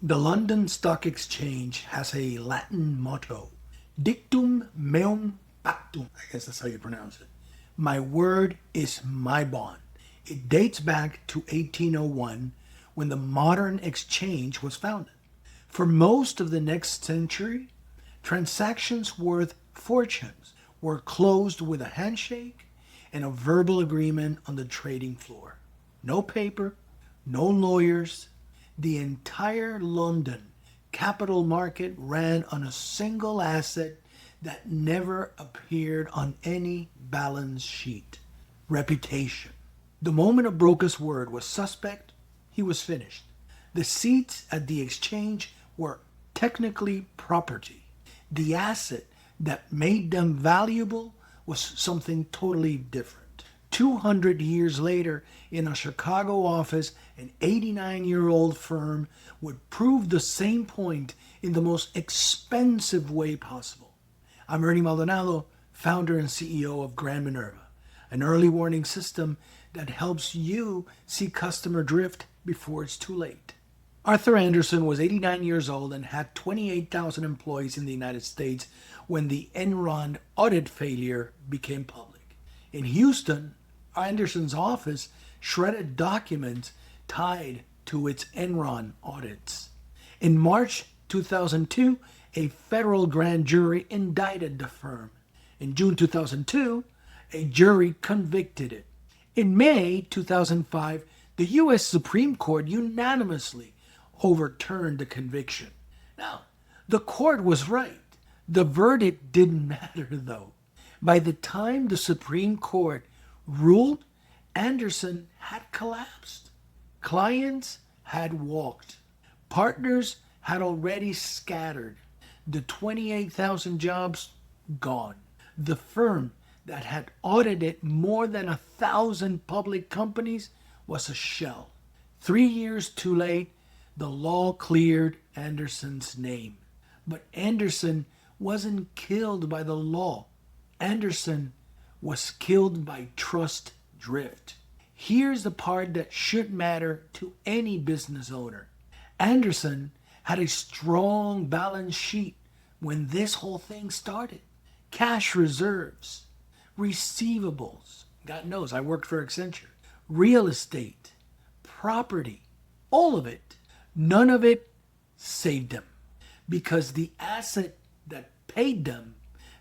The London Stock Exchange has a Latin motto, dictum meum pactum. I guess that's how you pronounce it. My word is my bond. It dates back to 1801 when the modern exchange was founded. For most of the next century, transactions worth fortunes were closed with a handshake and a verbal agreement on the trading floor. No paper, no lawyers. The entire London capital market ran on a single asset that never appeared on any balance sheet: reputation. The moment a broker's word was suspect, he was finished. The seats at the exchange were technically property. The asset that made them valuable was something totally different. 200 years later, in a Chicago office, an 89-year-old firm would prove the same point in the most expensive way possible. I'm Ernie Maldonado, founder and CEO of Gran Minerva, an early warning system that helps you see customer drift before it's too late. Arthur Andersen was 89 years old and had 28,000 employees in the United States when the Enron audit failure became public. In Houston, Andersen's office shredded documents tied to its Enron audits. In March 2002, a federal grand jury indicted the firm. In June 2002, a jury convicted it. In May 2005, the U.S. Supreme Court unanimously overturned the conviction. Now, the court was right. The verdict didn't matter, though. By the time the Supreme Court ruled, Andersen had collapsed. Clients had walked. Partners had already scattered. The 28,000 jobs gone. The firm that had audited more than 1,000 public companies was a shell. 3 years too late, the law cleared Andersen's name. But Andersen wasn't killed by the law. Andersen was killed by trust drift. Here's the part that should matter to any business owner. Andersen had a strong balance sheet when this whole thing started. Cash reserves, receivables, God knows I worked for Accenture, real estate, property, all of it. None of it saved them, because the asset that paid them,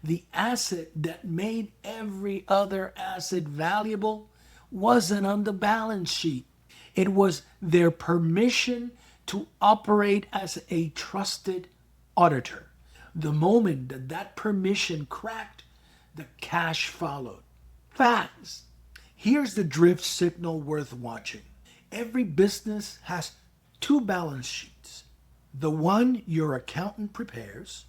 the asset that made every other asset valuable, wasn't on the balance sheet. It was their permission to operate as a trusted auditor. The moment that that permission cracked, the cash followed. Fast. Here's the drift signal worth watching. Every business has two balance sheets: the one your accountant prepares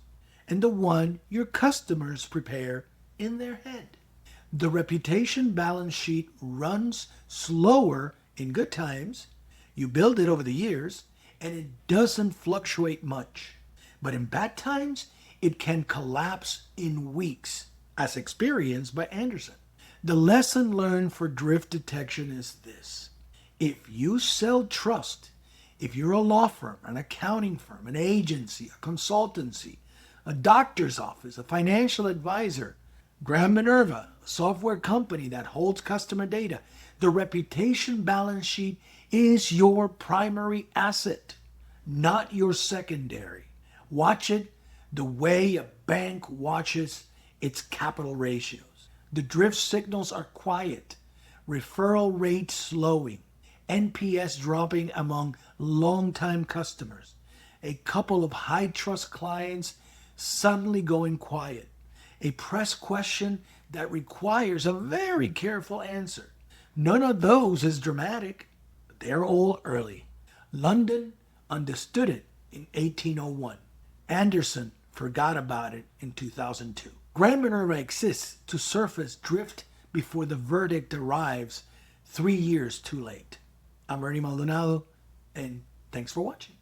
and the one your customers prepare in their head. The reputation balance sheet runs slower in good times. You build it over the years and it doesn't fluctuate much. But in bad times, it can collapse in weeks, as experienced by Andersen. The lesson learned for drift detection is this: if you sell trust, if you're a law firm, an accounting firm, an agency, a consultancy, a doctor's office, a financial advisor, Gran Minerva, a software company that holds customer data, the reputation balance sheet is your primary asset, not your secondary. Watch it the way a bank watches its capital ratios. The drift signals are quiet, referral rates slowing, NPS dropping among longtime customers, a couple of high-trust clients suddenly going quiet, a press question that requires a very careful answer. None of those is dramatic, but they're all early. London understood it in 1801. Andersen forgot about it in 2002. Gran Minerva exists to surface drift before the verdict arrives 3 years too late. I'm Ernie Maldonado, and thanks for watching.